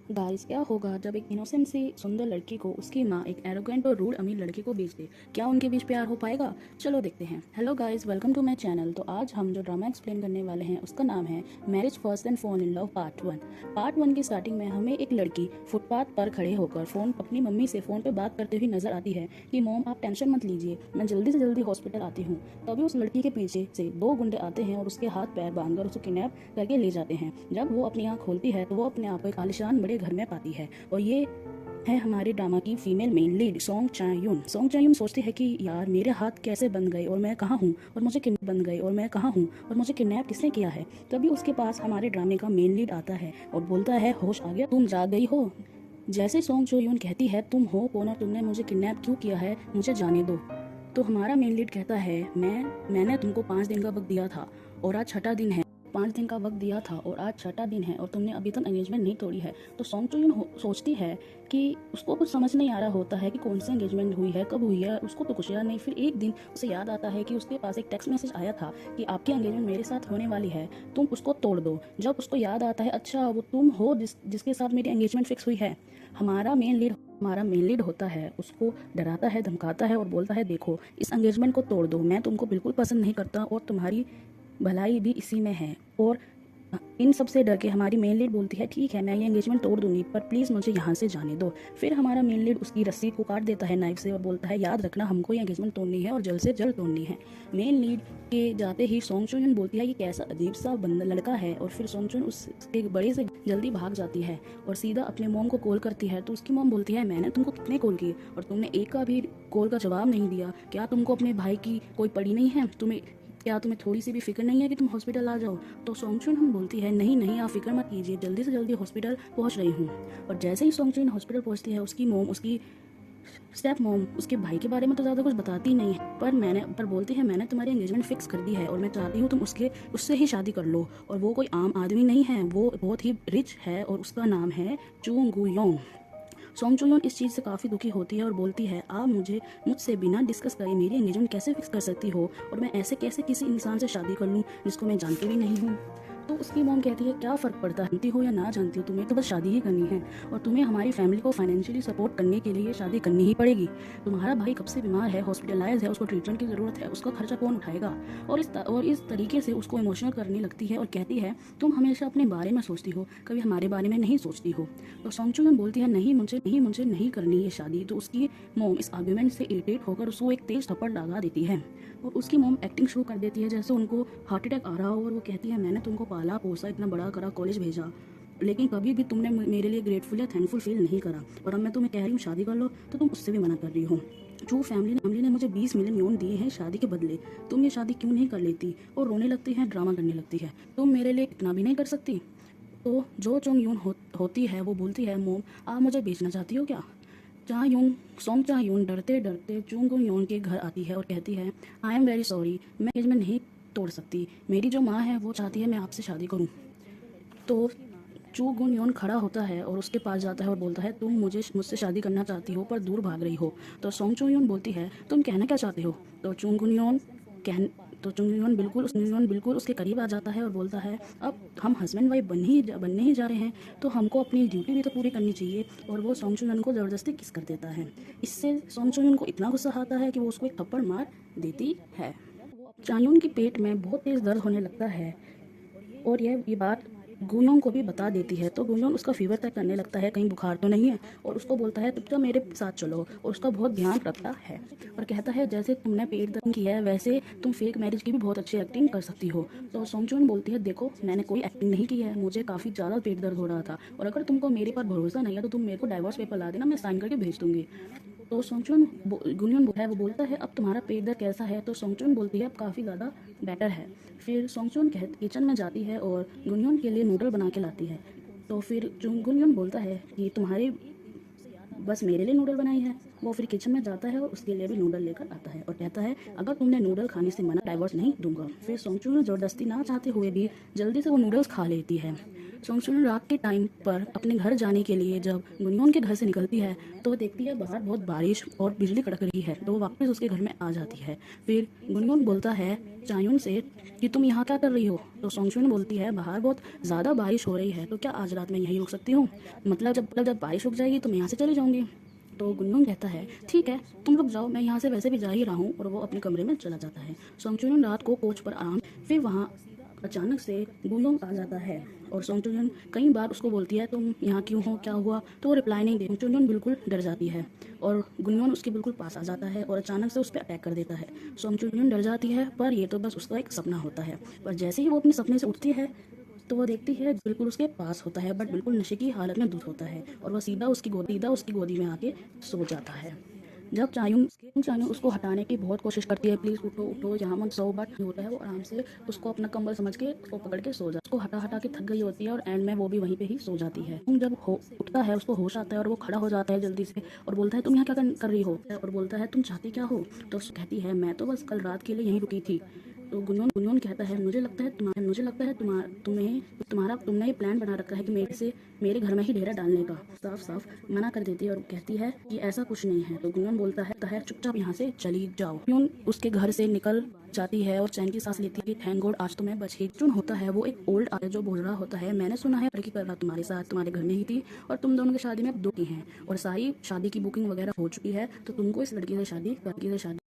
Guys, क्या होगा जब एक इनोसेंट सी सुंदर लड़की को उसकी माँ एक एरोगेंट और रूड अमीर लड़के को बेच दे। क्या उनके बीच प्यार हो पाएगा? चलो देखते हैं। Hello guys, welcome to my channel. तो आज हम जो ड्रामा एक्सप्लेन करने वाले हैं उसका नाम है marriage first and fall in love part 1। Part 1 की स्टार्टिंग में हमें एक लड़की फुटपाथ पर खड़े होकर अपनी मम्मी से फ़ोन पर बात करते हुए नजर आती है कि मॉम, आप टेंशन मत लीजिए, मैं जल्दी से जल्दी हॉस्पिटल आती हूँ। तभी उस लड़की के पीछे से दो गुंडे आते हैं और उसके हाथ पैर बांधकर उसे किडनैप करके ले जाते हैं। जब वो अपनी आँख खोलती है तो वो अपने आप को एक आलिशान बड़े घर में पाती है। और ये है हमारे ड्रामा की female main lead Song Chaeyoon. Song Chaeyoon सोचती है कि यार, मेरे हाथ कैसे बंध गए और मैं कहाँ हूँ, और मुझे किडनैप बंध गए और मैं कहाँ हूँ, और मुझे किडनैप किसने किया है। तभी उसके पास हमारे ड्रामे का मेन लीड आता है और बोलता है, होश आ गया, तुम जाग गई हो। जैसे सोंग चायून कहती है, तुम हो कौन और तुमने मुझे किडनैप क्यों किया है, मुझे जाने दो। तो हमारा मेन लीड कहता है, मैंने तुमको 5 दिन का वक्त दिया था और आज छठा दिन है। 5 दिन का वक्त दिया था और आज छठा दिन है और तुमने अभी तक एंगेजमेंट नहीं तोड़ी है। तो सोंग चुइन सोचती है कि उसको कुछ समझ नहीं आ रहा होता है कि कौन सी एंगेजमेंट हुई है, कब हुई है, उसको तो कुछ याद नहीं। फिर एक दिन उसे याद आता है कि उसके पास एक टेक्स्ट मैसेज आया था कि आपकी एंगेजमेंट मेरे साथ होने वाली है, तुम उसको तोड़ दो। जब उसको याद आता है, अच्छा वो तुम हो जिसके साथ मेरी एंगेजमेंट फिक्स हुई है। हमारा मेन लीड होता है, उसको डराता है, धमकाता है और बोलता है, देखो इस एंगेजमेंट को तोड़ दो, मैं तुमको बिल्कुल पसंद नहीं करता और तुम्हारी भलाई भी इसी में है। और इन सब से डर के हमारी मेन लीड बोलती है, ठीक है मैं ये एंगेजमेंट तोड़ दूंगी, पर प्लीज़ मुझे यहाँ से जाने दो। फिर हमारा मेन लीड उसकी रस्सी को काट देता है नाइफ से और बोलता है, याद रखना, हमको ये एंगेजमेंट तोड़नी है और जल्द से जल्द तोड़नी है। मेन लीड के जाते ही सोंग चुन बोलती है, ये कैसा अजीब सा बंदा लड़का है। और फिर सोंग चुन उसके बड़े से जल्दी भाग जाती है और सीधा अपने मोम को कॉल करती है। तो उसकी मोम बोलती है, मैंने तुमको कितने कॉल किए और तुमने एक का भी कॉल का जवाब नहीं दिया। क्या तुमको अपने भाई की कोई पड़ी नहीं है? क्या तुम्हें थोड़ी सी भी फिक्र नहीं है कि तुम हॉस्पिटल आ जाओ? तो सोंगचुन हम बोलती है, नहीं नहीं, आप फिक्र मत कीजिए, जल्दी से जल्दी हॉस्पिटल पहुंच रही हूँ। और जैसे ही सोंगचुन हॉस्पिटल पहुंचती है, उसकी स्टेप मोम उसके भाई के बारे में तो ज़्यादा कुछ बताती नहीं है, पर बोलती है, मैंने तुम्हारी एंगेजमेंट फिक्स कर दी है और मैं चाहती हूँ तुम उससे ही शादी कर लो। और वो कोई आम आदमी नहीं है, वो बहुत ही रिच है और उसका नाम है चूंग गुयोंग। सोंग चुयोन इस चीज़ से काफ़ी दुखी होती है और बोलती है, आप मुझसे बिना डिस्कस करे मेरी एंगेजमेंट कैसे फिक्स कर सकती हो, और मैं ऐसे कैसे किसी इंसान से शादी कर लूँ जिसको मैं जानती भी नहीं हूँ। तो उसकी मॉम कहती है, क्या फ़र्क पड़ता है, जानती हो या ना जानती हो, तुम्हें तो बस शादी ही करनी है और तुम्हें हमारी फैमिली को फाइनेंशियली सपोर्ट करने के लिए शादी करनी ही पड़ेगी। तुम्हारा भाई कब से बीमार है, हॉस्पिटलाइज है, उसको ट्रीटमेंट की ज़रूरत है, उसका खर्चा कौन उठाएगा? और इस तरीके से उसको इमोशनल करने लगती है और कहती है, तुम हमेशा अपने बारे में सोचती हो, कभी हमारे बारे में नहीं सोचती हो। तो सोंगचुन बोलती है, नहीं मुझे नहीं करनी ये शादी। तो उसकी मोम इस आर्ग्यूमेंट से इरिटेट होकर उसको एक तेज थप्पड़ लगा देती है और उसकी मोम एक्टिंग शुरू कर देती है जैसे उनको हार्ट अटैक आ रहा हो। और वो कहती है, मैंने तुमको पाला पोसा, इतना बड़ा करा, कॉलेज भेजा, लेकिन कभी भी तुमने मेरे लिए ग्रेटफुल या थैंकफुल फील नहीं करा, और अब मैं तुम्हें कह रही हूँ शादी कर लो तो तुम उससे भी मना कर रही हो। जो फैमिली ने मुझे 20 मिलियन योन दिए हैं शादी के बदले, तुम ये शादी क्यों नहीं कर लेती? और रोने लगती है, ड्रामा करने लगती है, तुम मेरे लिए इतना भी नहीं कर सकती? तो जो चोंग यून होती है वो बोलती है, मोम आप मुझे बेचना चाहती हो क्या? सोंग चा यून डरते डरते चुंग यून के घर आती है और कहती है, आई एम वेरी सॉरी, मैं एंगेजमेंट नहीं तोड़ सकती, मेरी जो माँ है वो चाहती है मैं आपसे शादी करूँ। तो चू गुन योन खड़ा होता है और उसके पास जाता है और बोलता है, तुम मुझसे शादी करना चाहती हो पर दूर भाग रही हो। तो सोंग चू योन बोलती है, तुम कहना क्या चाहते हो? तो चुंग योन कह तो चुंग योन बिल्कुल उसके करीब आ जाता है और बोलता है, अब हम हस्बैंड वाइफ बनने ही जा रहे हैं तो हमको अपनी ड्यूटी भी तो पूरी करनी चाहिए। और वो सोंग चू योन को ज़बरदस्ती किस कर देता है। इससे सोंग चू योन को इतना गुस्सा आता है कि वो उसको एक थप्पड़ मार देती है। चांगयून की पेट में बहुत तेज़ दर्द होने लगता है और ये बात गुयोंग को भी बता देती है। तो गुयोंग उसका फीवर तक करने लगता है, कहीं बुखार तो नहीं है, और उसको बोलता है, चुपचाप मेरे साथ चलो, और उसका बहुत ध्यान रखता है और कहता है, जैसे तुमने पेट दर्द किया है वैसे तुम फेक मैरिज की भी बहुत अच्छी एक्टिंग कर सकती हो। तो सोंगचून बोलती है, देखो मैंने कोई एक्टिंग नहीं की है, मुझे काफ़ी ज़्यादा पेट दर्द हो रहा था, और अगर तुमको मेरे पर भरोसा नहीं है तो तुम मेरे को डाइवोर्स पेपर ला देना, मैं साइन करके भेज दूंगी। तो सोंगचून गुनियन है वो बोलता है, अब तुम्हारा पेट दर्द कैसा है? तो सोंगचून बोलती है, अब काफ़ी ज़्यादा बेटर है। फिर सोंगचून किचन में जाती है और गुनियन के लिए नूडल बना के लाती है। तो फिर गुनियन बोलता है कि तुम्हारी बस मेरे लिए नूडल बनाई है। वो फिर किचन में जाता है और उसके लिए भी नूडल लेकर आता है और कहता है, अगर तुमने नूडल खाने से मना, डाइवोर्स नहीं दूंगा। फिर सोंगचून ज़बरदस्ती ना चाहते हुए भी जल्दी से वो नूडल्स खा लेती है सोंगचुन रात के टाइम पर अपने घर जाने के लिए जब गुनगुन के घर से निकलती है तो वो देखती है बाहर बहुत बारिश और बिजली कड़क रही है, तो वो वापस उसके घर में आ जाती है। फिर गुनगुन बोलता है चायुन से कि तुम यहाँ क्या कर रही हो? तो सोंगचुन बोलती है बाहर बहुत ज़्यादा बारिश हो रही है, तो क्या आज रात में यहीं रुक सकती हूँ? मतलब जब बारिश रुक जाएगी तो मैं यहाँ से चली जाऊँगी। तो गुनगुन कहता है ठीक है तुम लोग जाओ, मैं यहाँ से वैसे भी जा ही रहा हूँ, और वो अपने कमरे में चला जाता है। सोंगचुन रात को कोच पर आराम, फिर वहाँ अचानक से गुनगुन आ जाता है और सोंगचुन कई बार उसको बोलती है तुम यहाँ क्यों हो, क्या हुआ, तो वो रिप्लाई नहीं दे। सोंगचुन बिल्कुल डर जाती है और गुनगुन उसके बिल्कुल पास आ जाता है और अचानक से उस पर अटैक कर देता है। सोंगचुन डर जाती है पर ये तो बस उसका एक सपना होता है। पर जैसे ही वो अपने सपने से उठती है तो वो देखती है बिल्कुल उसके पास होता है, बट बिल्कुल नशे की हालत में दूध होता है और वह सीधा उसकी गोदी में आके सो जाता है। जब चायून उसको हटाने की बहुत कोशिश करती है, प्लीज़ उठो उठो यहाँ मत सो, बट होता है वो आराम से उसको अपना कंबल समझ के वो पकड़ के सो जाता है। उसको हटा हटा के थक गई होती है और एंड में वो भी वहीं पे ही सो जाती है। जब हो उठता है उसको होश आता है और वो खड़ा हो जाता है जल्दी से और बोलता है तुम यहाँ क्या कर रही हो, और बोलता है तुम चाहती क्या हो? तो उसको कहती है मैं तो बस कल रात के लिए यहीं रुकी थी। तो गुनगुन कहता है मुझे लगता है तुमने ये प्लान बना रखा है कि मेरे घर में ही डेरा डालने का। साफ साफ मना कर देती है और कहती है कि ऐसा कुछ नहीं है। तो गुनगुन बोलता है चुपचाप यहाँ से चली जाओ। गुनगुन उसके घर से निकल जाती है और चैन की सांस लेती है कि थैंक गॉड आज तो मैं बच गई। चुन होता है वो एक ओल्ड आदमी जो बोल रहा होता है मैंने सुना है लड़की कर रहा तुम्हारे साथ तुम्हारे घर में ही थी और तुम दोनों की शादी में अब 2 की हैं और सारी शादी की बुकिंग वगैरह हो चुकी है, तो तुमको इस लड़की से शादी